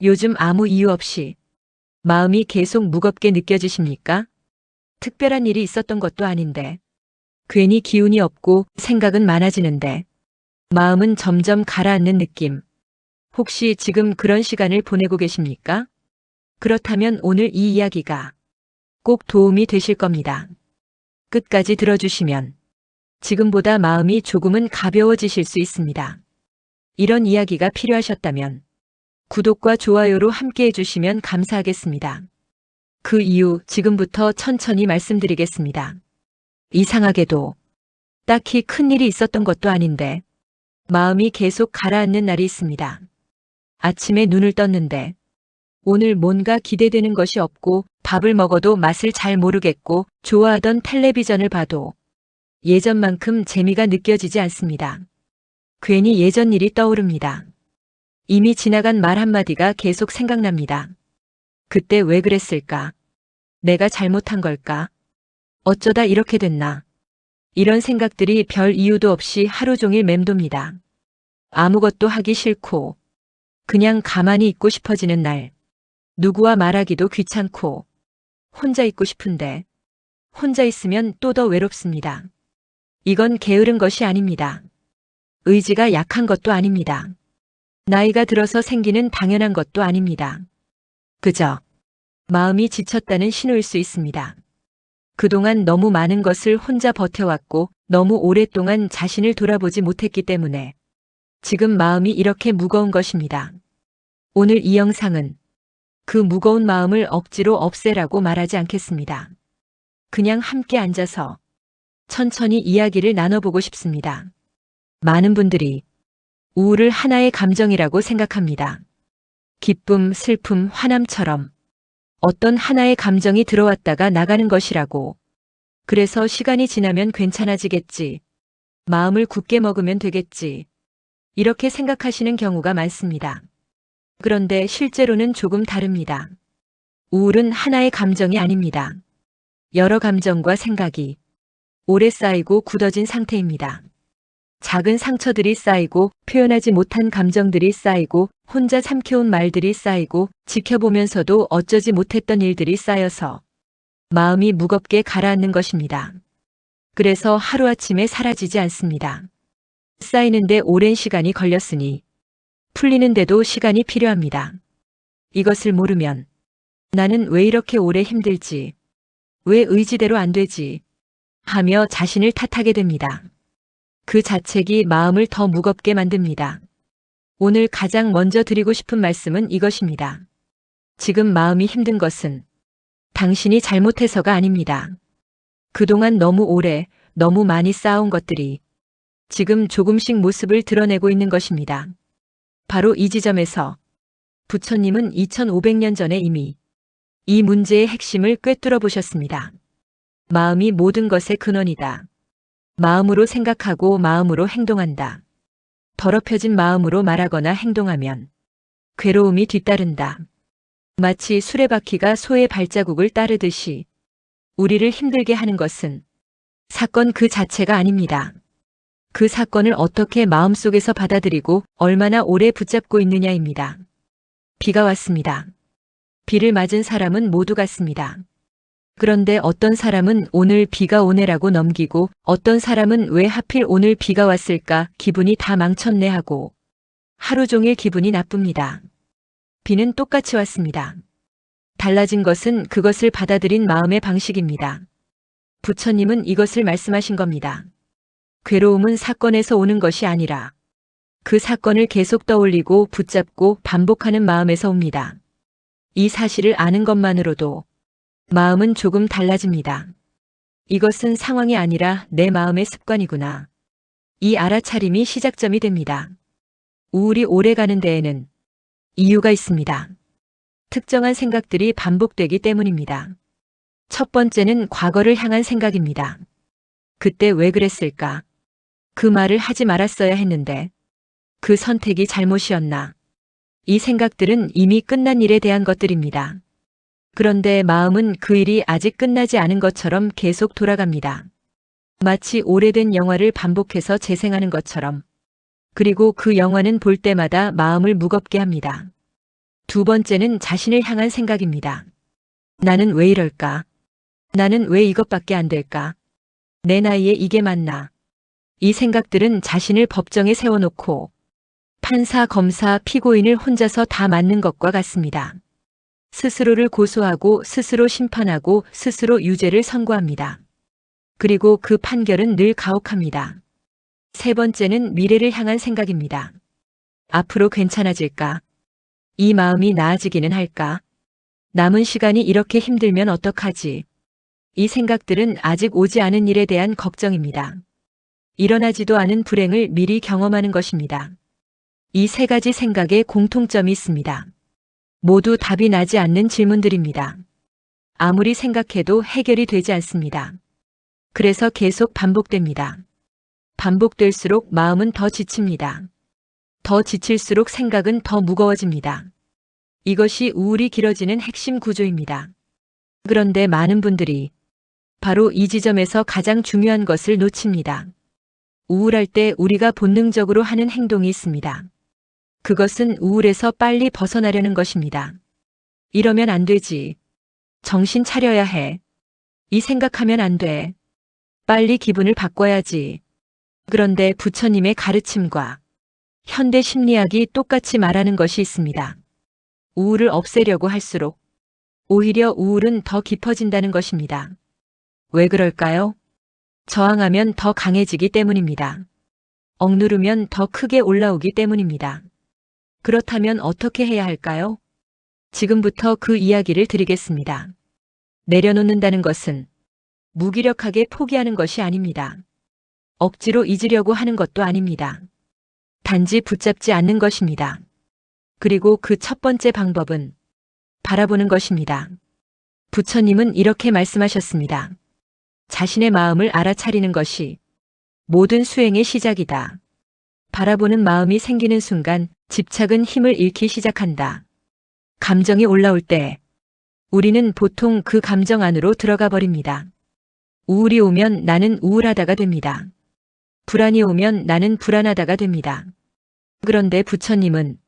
요즘 아무 이유 없이 마음이 계속 무겁게 느껴지십니까? 특별한 일이 있었던 것도 아닌데 괜히 기운이 없고 생각은 많아지는데 마음은 점점 가라앉는 느낌. 혹시 지금 그런 시간을 보내고 계십니까? 그렇다면 오늘 이 이야기가 꼭 도움이 되실 겁니다. 끝까지 들어주시면 지금보다 마음이 조금은 가벼워지실 수 있습니다. 이런 이야기가 필요하셨다면 구독과 좋아요로 함께 해주시면 감사하겠습니다. 그 이유 지금부터 천천히 말씀드리겠습니다. 이상하게도 딱히 큰 일이 있었던 것도 아닌데 마음이 계속 가라앉는 날이 있습니다. 아침에 눈을 떴는데 오늘 뭔가 기대되는 것이 없고 밥을 먹어도 맛을 잘 모르겠고 좋아하던 텔레비전을 봐도 예전만큼 재미가 느껴지지 않습니다. 괜히 예전 일이 떠오릅니다. 이미 지나간 말 한마디가 계속 생각납니다. 그때 왜 그랬을까? 내가 잘못한 걸까? 어쩌다 이렇게 됐나? 이런 생각들이 별 이유도 없이 하루 종일 맴돕니다. 아무것도 하기 싫고 그냥 가만히 있고 싶어지는 날. 누구와 말하기도 귀찮고 혼자 있고 싶은데 혼자 있으면 또 더 외롭습니다. 이건 게으른 것이 아닙니다. 의지가 약한 것도 아닙니다. 나이가 들어서 생기는 당연한 것도 아닙니다. 그저 마음이 지쳤다는 신호일 수 있습니다. 그동안 너무 많은 것을 혼자 버텨왔고 너무 오랫동안 자신을 돌아보지 못했기 때문에 지금 마음이 이렇게 무거운 것입니다. 오늘 이 영상은 그 무거운 마음을 억지로 없애라고 말하지 않겠습니다. 그냥 함께 앉아서 천천히 이야기를 나눠보고 싶습니다. 많은 분들이 우울을 하나의 감정이라고 생각합니다. 기쁨, 슬픔, 화남처럼 어떤 하나의 감정이 들어왔다가 나가는 것이라고. 그래서 시간이 지나면 괜찮아지겠지. 마음을 굳게 먹으면 되겠지. 이렇게 생각하시는 경우가 많습니다. 그런데 실제로는 조금 다릅니다. 우울은 하나의 감정이 아닙니다. 여러 감정과 생각이 오래 쌓이고 굳어진 상태입니다. 작은 상처들이 쌓이고 표현하지 못한 감정들이 쌓이고 혼자 삼켜온 말들이 쌓이고 지켜보면서도 어쩌지 못했던 일들이 쌓여서 마음이 무겁게 가라앉는 것입니다. 그래서 하루아침에 사라지지 않습니다. 쌓이는데 오랜 시간이 걸렸으니 풀리는데도 시간이 필요합니다. 이것을 모르면 나는 왜 이렇게 오래 힘들지? 왜 의지대로 안 되지? 하며 자신을 탓하게 됩니다. 그 자책이 마음을 더 무겁게 만듭니다. 오늘 가장 먼저 드리고 싶은 말씀은 이것입니다. 지금 마음이 힘든 것은 당신이 잘못해서가 아닙니다. 그동안 너무 오래, 너무 많이 쌓아온 것들이 지금 조금씩 모습을 드러내고 있는 것입니다. 바로 이 지점에서 부처님은 2500년 전에 이미 이 문제의 핵심을 꿰뚫어 보셨습니다. 마음이 모든 것의 근원이다. 마음으로 생각하고 마음으로 행동한다. 더럽혀진 마음으로 말하거나 행동하면 괴로움이 뒤따른다. 마치 수레바퀴가 소의 발자국을 따르듯이 우리를 힘들게 하는 것은 사건 그 자체가 아닙니다. 그 사건을 어떻게 마음속에서 받아들이고 얼마나 오래 붙잡고 있느냐입니다. 비가 왔습니다. 비를 맞은 사람은 모두 같습니다. 그런데 어떤 사람은 오늘 비가 오네라고 넘기고 어떤 사람은 왜 하필 오늘 비가 왔을까 기분이 다 망쳤네 하고 하루 종일 기분이 나쁩니다. 비는 똑같이 왔습니다. 달라진 것은 그것을 받아들인 마음의 방식입니다. 부처님은 이것을 말씀하신 겁니다. 괴로움은 사건에서 오는 것이 아니라 그 사건을 계속 떠올리고 붙잡고 반복하는 마음에서 옵니다. 이 사실을 아는 것만으로도 마음은 조금 달라집니다. 이것은 상황이 아니라 내 마음의 습관이구나. 이 알아차림이 시작점이 됩니다. 우울이 오래가는 데에는 이유가 있습니다. 특정한 생각들이 반복되기 때문입니다. 첫 번째는 과거를 향한 생각입니다. 그때 왜 그랬을까? 그 말을 하지 말았어야 했는데 그 선택이 잘못이었나? 이 생각들은 이미 끝난 일에 대한 것들입니다. 그런데 마음은 그 일이 아직 끝나지 않은 것처럼 계속 돌아갑니다. 마치 오래된 영화를 반복해서 재생하는 것처럼. 그리고 그 영화는 볼 때마다 마음을 무겁게 합니다. 두 번째는 자신을 향한 생각입니다. 나는 왜 이럴까? 나는 왜 이것밖에 안 될까? 내 나이에 이게 맞나? 이 생각들은 자신을 법정에 세워놓고 판사, 검사, 피고인을 혼자서 다 맞는 것과 같습니다. 스스로를 고소하고 스스로 심판하고 스스로 유죄를 선고합니다. 그리고 그 판결은 늘 가혹합니다. 세 번째는 미래를 향한 생각입니다. 앞으로 괜찮아질까? 이 마음이 나아지기는 할까? 남은 시간이 이렇게 힘들면 어떡하지? 이 생각들은 아직 오지 않은 일에 대한 걱정입니다. 일어나지도 않은 불행을 미리 경험하는 것입니다. 이 세 가지 생각에 공통점이 있습니다. 모두 답이 나지 않는 질문들입니다. 아무리 생각해도 해결이 되지 않습니다. 그래서 계속 반복됩니다. 반복될수록 마음은 더 지칩니다. 더 지칠수록 생각은 더 무거워집니다. 이것이 우울이 길어지는 핵심 구조입니다. 그런데 많은 분들이 바로 이 지점에서 가장 중요한 것을 놓칩니다. 우울할 때 우리가 본능적으로 하는 행동이 있습니다. 그것은 우울에서 빨리 벗어나려는 것입니다. 이러면 안 되지. 정신 차려야 해. 이 생각하면 안 돼. 빨리 기분을 바꿔야지. 그런데 부처님의 가르침과 현대 심리학이 똑같이 말하는 것이 있습니다. 우울을 없애려고 할수록 오히려 우울은 더 깊어진다는 것입니다. 왜 그럴까요? 저항하면 더 강해지기 때문입니다. 억누르면 더 크게 올라오기 때문입니다. 그렇다면 어떻게 해야 할까요? 지금부터 그 이야기를 드리겠습니다. 내려놓는다는 것은 무기력하게 포기하는 것이 아닙니다. 억지로 잊으려고 하는 것도 아닙니다. 단지 붙잡지 않는 것입니다. 그리고 그 첫 번째 방법은 바라보는 것입니다. 부처님은 이렇게 말씀하셨습니다. 자신의 마음을 알아차리는 것이 모든 수행의 시작이다. 바라보는 마음이 생기는 순간 집착은 힘을 잃기 시작한다. 감정이 올라올 때 우리는 보통 그 감정 안으로 들어가 버립니다. 우울이 오면 나는 우울하다가 됩니다. 불안이 오면 나는 불안하다가 됩니다. 그런데 부처님은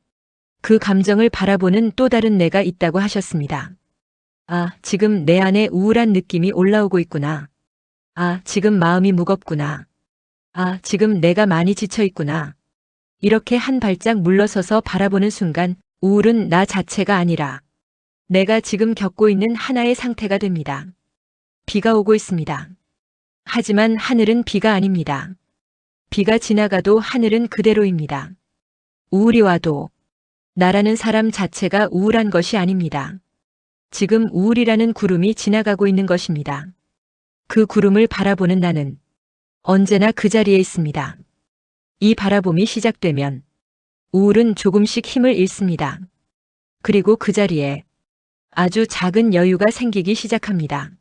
그 감정을 바라보는 또 다른 내가 있다고 하셨습니다. 아, 지금 내 안에 우울한 느낌이 올라오고 있구나. 아, 지금 마음이 무겁구나. 아, 지금 내가 많이 지쳐 있구나. 이렇게 한 발짝 물러서서 바라보는 순간 우울은 나 자체가 아니라 내가 지금 겪고 있는 하나의 상태가 됩니다. 비가 오고 있습니다. 하지만 하늘은 비가 아닙니다. 비가 지나가도 하늘은 그대로입니다. 우울이 와도 나라는 사람 자체가 우울한 것이 아닙니다. 지금 우울이라는 구름이 지나가고 있는 것입니다. 그 구름을 바라보는 나는 언제나 그 자리에 있습니다. 이 바라봄이 시작되면 우울은 조금씩 힘을 잃습니다. 그리고 그 자리에 아주 작은 여유가 생기기 시작합니다.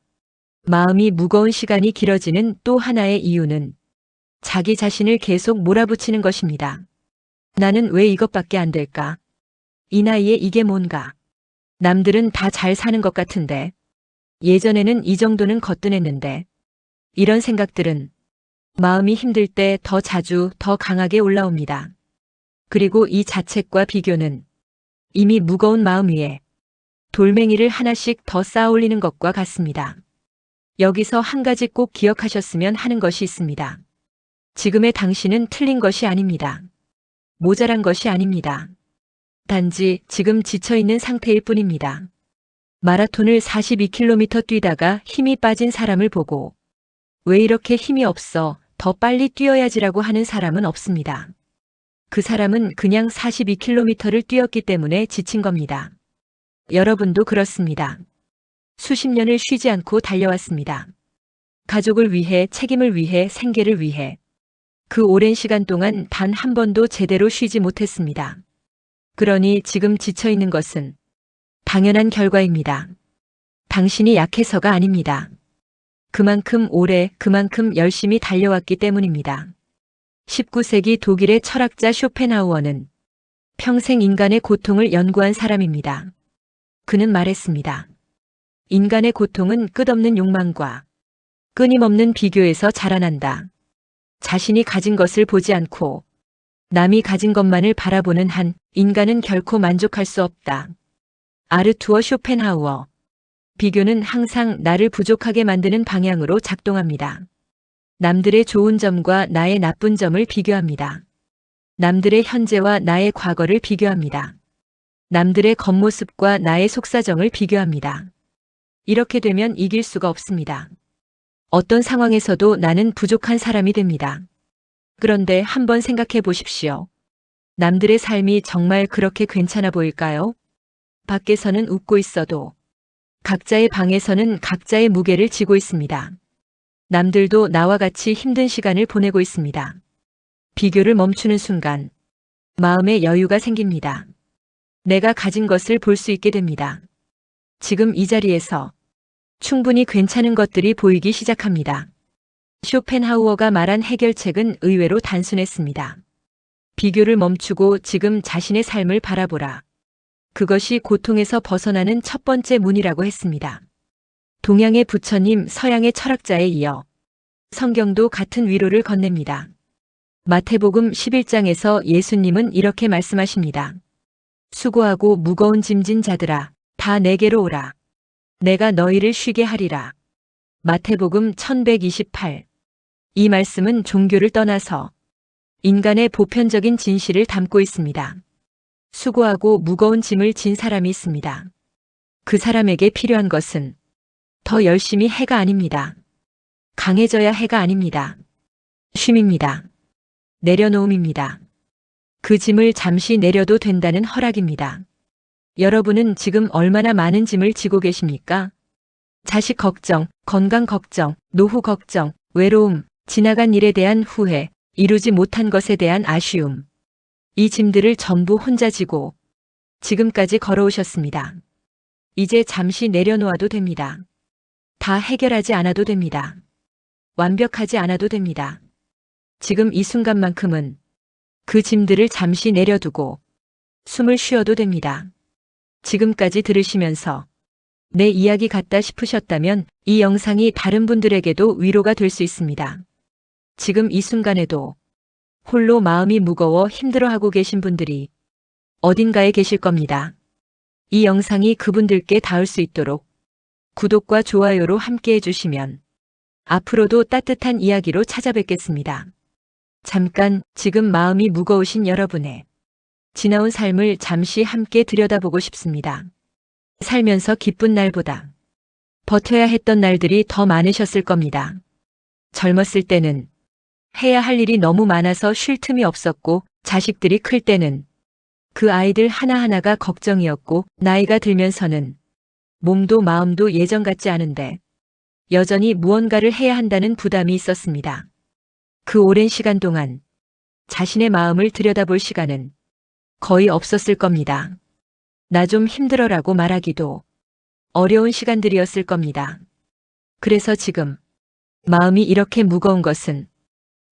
마음이 무거운 시간이 길어지는 또 하나의 이유는 자기 자신을 계속 몰아붙이는 것입니다. 나는 왜 이것밖에 안 될까? 이 나이에 이게 뭔가? 남들은 다 잘 사는 것 같은데. 예전에는 이 정도는 거뜬했는데. 이런 생각들은 마음이 힘들 때 더 자주 더 강하게 올라옵니다. 그리고 이 자책과 비교는 이미 무거운 마음 위에 돌멩이를 하나씩 더 쌓아 올리는 것과 같습니다. 여기서 한 가지 꼭 기억하셨으면 하는 것이 있습니다. 지금의 당신은 틀린 것이 아닙니다. 모자란 것이 아닙니다. 단지 지금 지쳐있는 상태일 뿐입니다. 마라톤을 42km 뛰다가 힘이 빠진 사람을 보고 왜 이렇게 힘이 없어 더 빨리 뛰어야지라고 하는 사람은 없습니다. 그 사람은 그냥 42km를 뛰었기 때문에 지친 겁니다. 여러분도 그렇습니다. 수십 년을 쉬지 않고 달려왔습니다. 가족을 위해, 책임을 위해, 생계를 위해. 그 오랜 시간 동안 단 한 번도 제대로 쉬지 못했습니다. 그러니 지금 지쳐있는 것은 당연한 결과입니다. 당신이 약해서가 아닙니다. 그만큼 오래, 그만큼 열심히 달려왔기 때문입니다. 19세기 독일의 철학자 쇼펜하우어는 평생 인간의 고통을 연구한 사람입니다. 그는 말했습니다. 인간의 고통은 끝없는 욕망과 끊임없는 비교에서 자라난다. 자신이 가진 것을 보지 않고 남이 가진 것만을 바라보는 한 인간은 결코 만족할 수 없다. 아르투어 쇼펜하우어. 비교는 항상 나를 부족하게 만드는 방향으로 작동합니다. 남들의 좋은 점과 나의 나쁜 점을 비교합니다. 남들의 현재와 나의 과거를 비교합니다. 남들의 겉모습과 나의 속사정을 비교합니다. 이렇게 되면 이길 수가 없습니다. 어떤 상황에서도 나는 부족한 사람이 됩니다. 그런데 한번 생각해 보십시오. 남들의 삶이 정말 그렇게 괜찮아 보일까요? 밖에서는 웃고 있어도 각자의 방에서는 각자의 무게를 지고 있습니다. 남들도 나와 같이 힘든 시간을 보내고 있습니다. 비교를 멈추는 순간 마음에 여유가 생깁니다. 내가 가진 것을 볼 수 있게 됩니다. 지금 이 자리에서 충분히 괜찮은 것들이 보이기 시작합니다. 쇼펜하우어가 말한 해결책은 의외로 단순했습니다. 비교를 멈추고 지금 자신의 삶을 바라보라. 그것이 고통에서 벗어나는 첫 번째 문이라고 했습니다. 동양의 부처님, 서양의 철학자에 이어 성경도 같은 위로를 건넵니다. 마태복음 11장에서 예수님은 이렇게 말씀하십니다. 수고하고 무거운 짐진 자들아, 다 내게로 오라. 내가 너희를 쉬게 하리라. 마태복음 1128. 이 말씀은 종교를 떠나서 인간의 보편적인 진실을 담고 있습니다. 수고하고 무거운 짐을 진 사람이 있습니다. 그 사람에게 필요한 것은 더 열심히 해가 아닙니다. 강해져야 해가 아닙니다. 쉼입니다. 내려놓음입니다. 그 짐을 잠시 내려도 된다는 허락입니다. 여러분은 지금 얼마나 많은 짐을 지고 계십니까? 자식 걱정, 건강 걱정, 노후 걱정, 외로움, 지나간 일에 대한 후회, 이루지 못한 것에 대한 아쉬움. 이 짐들을 전부 혼자 지고 지금까지 걸어오셨습니다. 이제 잠시 내려놓아도 됩니다. 다 해결하지 않아도 됩니다. 완벽하지 않아도 됩니다. 지금 이 순간만큼은 그 짐들을 잠시 내려두고 숨을 쉬어도 됩니다. 지금까지 들으시면서 내 이야기 같다 싶으셨다면 이 영상이 다른 분들에게도 위로가 될 수 있습니다. 지금 이 순간에도 홀로 마음이 무거워 힘들어하고 계신 분들이 어딘가에 계실 겁니다. 이 영상이 그분들께 닿을 수 있도록 구독과 좋아요로 함께 해주시면 앞으로도 따뜻한 이야기로 찾아뵙겠습니다. 잠깐 지금 마음이 무거우신 여러분의 지나온 삶을 잠시 함께 들여다보고 싶습니다. 살면서 기쁜 날보다 버텨야 했던 날들이 더 많으셨을 겁니다. 젊었을 때는 해야 할 일이 너무 많아서 쉴 틈이 없었고 자식들이 클 때는 그 아이들 하나하나가 걱정이었고 나이가 들면서는 몸도 마음도 예전 같지 않은데 여전히 무언가를 해야 한다는 부담이 있었습니다. 그 오랜 시간 동안 자신의 마음을 들여다볼 시간은 거의 없었을 겁니다. 나 좀 힘들어라고 말하기도 어려운 시간들이었을 겁니다. 그래서 지금 마음이 이렇게 무거운 것은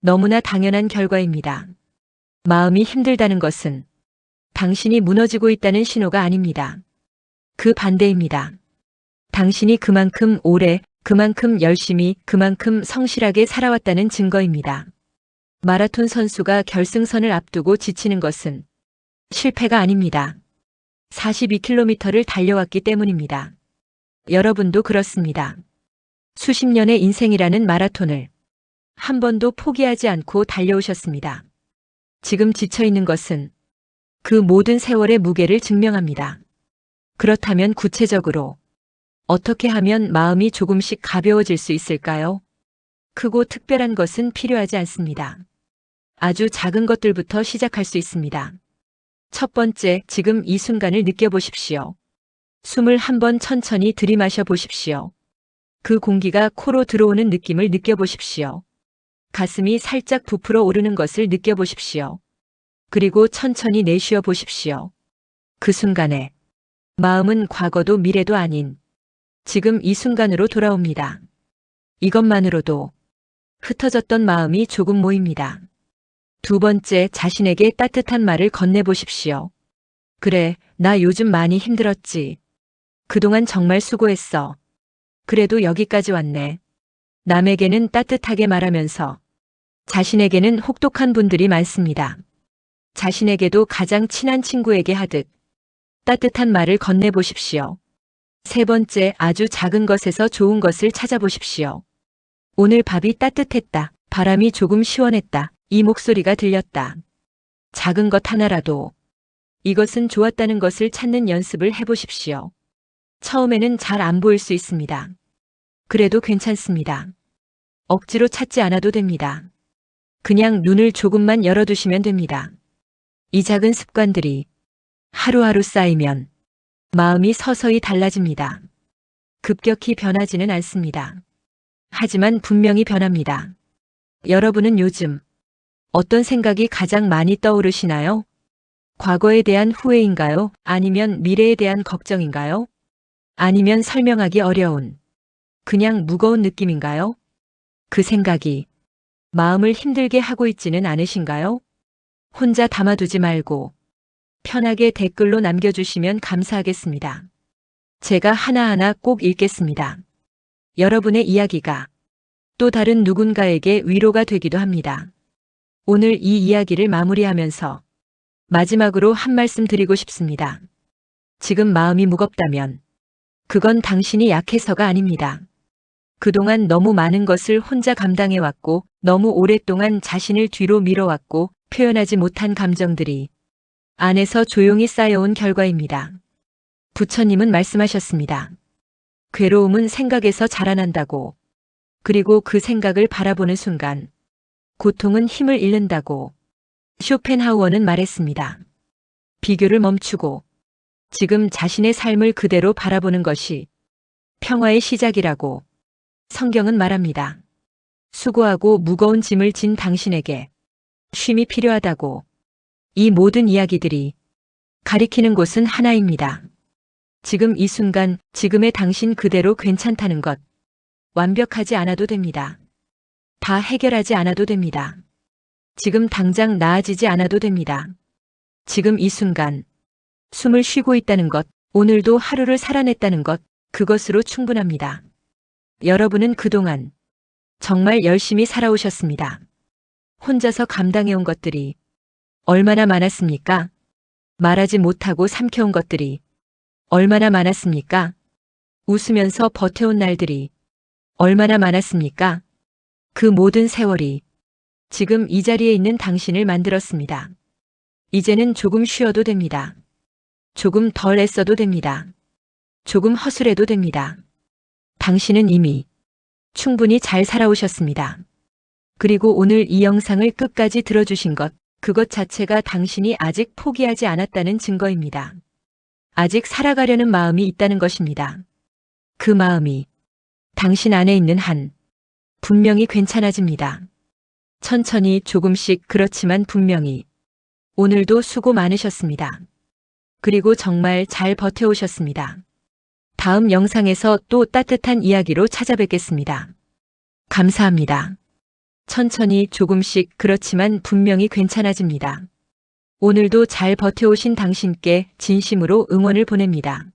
너무나 당연한 결과입니다. 마음이 힘들다는 것은 당신이 무너지고 있다는 신호가 아닙니다. 그 반대입니다. 당신이 그만큼 오래, 그만큼 열심히, 그만큼 성실하게 살아왔다는 증거입니다. 마라톤 선수가 결승선을 앞두고 지치는 것은 실패가 아닙니다. 42km를 달려왔기 때문입니다. 여러분도 그렇습니다. 수십 년의 인생이라는 마라톤을 한 번도 포기하지 않고 달려오셨습니다. 지금 지쳐있는 것은 그 모든 세월의 무게를 증명합니다. 그렇다면 구체적으로 어떻게 하면 마음이 조금씩 가벼워질 수 있을까요? 크고 특별한 것은 필요하지 않습니다. 아주 작은 것들부터 시작할 수 있습니다. 첫 번째, 지금 이 순간을 느껴보십시오. 숨을 한번 천천히 들이마셔 보십시오. 그 공기가 코로 들어오는 느낌을 느껴보십시오. 가슴이 살짝 부풀어 오르는 것을 느껴보십시오. 그리고 천천히 내쉬어 보십시오. 그 순간에 마음은 과거도 미래도 아닌 지금 이 순간으로 돌아옵니다. 이것만으로도 흩어졌던 마음이 조금 모입니다. 두 번째, 자신에게 따뜻한 말을 건네보십시오. 그래, 나 요즘 많이 힘들었지. 그동안 정말 수고했어. 그래도 여기까지 왔네. 남에게는 따뜻하게 말하면서 자신에게는 혹독한 분들이 많습니다. 자신에게도 가장 친한 친구에게 하듯 따뜻한 말을 건네보십시오. 세 번째, 아주 작은 것에서 좋은 것을 찾아보십시오. 오늘 밥이 따뜻했다. 바람이 조금 시원했다. 이 목소리가 들렸다. 작은 것 하나라도 이것은 좋았다는 것을 찾는 연습을 해보십시오. 처음에는 잘 안 보일 수 있습니다. 그래도 괜찮습니다. 억지로 찾지 않아도 됩니다. 그냥 눈을 조금만 열어두시면 됩니다. 이 작은 습관들이 하루하루 쌓이면 마음이 서서히 달라집니다. 급격히 변하지는 않습니다. 하지만 분명히 변합니다. 여러분은 요즘 어떤 생각이 가장 많이 떠오르시나요? 과거에 대한 후회인가요? 아니면 미래에 대한 걱정인가요? 아니면 설명하기 어려운 그냥 무거운 느낌인가요? 그 생각이 마음을 힘들게 하고 있지는 않으신가요? 혼자 담아두지 말고 편하게 댓글로 남겨주시면 감사하겠습니다. 제가 하나하나 꼭 읽겠습니다. 여러분의 이야기가 또 다른 누군가에게 위로가 되기도 합니다. 오늘 이 이야기를 마무리하면서 마지막으로 한 말씀 드리고 싶습니다. 지금 마음이 무겁다면 그건 당신이 약해서가 아닙니다. 그동안 너무 많은 것을 혼자 감당해왔고 너무 오랫동안 자신을 뒤로 밀어왔고 표현하지 못한 감정들이 안에서 조용히 쌓여온 결과입니다. 부처님은 말씀하셨습니다. 괴로움은 생각에서 자라난다고. 그리고 그 생각을 바라보는 순간 고통은 힘을 잃는다고. 쇼펜하우어는 말했습니다. 비교를 멈추고 지금 자신의 삶을 그대로 바라보는 것이 평화의 시작이라고. 성경은 말합니다. 수고하고 무거운 짐을 진 당신에게 쉼이 필요하다고. 이 모든 이야기들이 가리키는 곳은 하나입니다. 지금 이 순간, 지금의 당신 그대로 괜찮다는 것. 완벽하지 않아도 됩니다. 다 해결하지 않아도 됩니다. 지금 당장 나아지지 않아도 됩니다. 지금 이 순간, 숨을 쉬고 있다는 것, 오늘도 하루를 살아냈다는 것, 그것으로 충분합니다. 여러분은 그동안 정말 열심히 살아오셨습니다. 혼자서 감당해온 것들이 얼마나 많았습니까? 말하지 못하고 삼켜온 것들이 얼마나 많았습니까? 웃으면서 버텨온 날들이 얼마나 많았습니까? 그 모든 세월이 지금 이 자리에 있는 당신을 만들었습니다. 이제는 조금 쉬어도 됩니다. 조금 덜 애써도 됩니다. 조금 허술해도 됩니다. 당신은 이미 충분히 잘 살아오셨습니다. 그리고 오늘 이 영상을 끝까지 들어주신 것, 그것 자체가 당신이 아직 포기하지 않았다는 증거입니다. 아직 살아가려는 마음이 있다는 것입니다. 그 마음이 당신 안에 있는 한 분명히 괜찮아집니다. 천천히 조금씩 그렇지만 분명히 오늘도 수고 많으셨습니다. 그리고 정말 잘 버텨오셨습니다. 다음 영상에서 또 따뜻한 이야기로 찾아뵙겠습니다. 감사합니다. 천천히 조금씩 그렇지만 분명히 괜찮아집니다. 오늘도 잘 버텨오신 당신께 진심으로 응원을 보냅니다.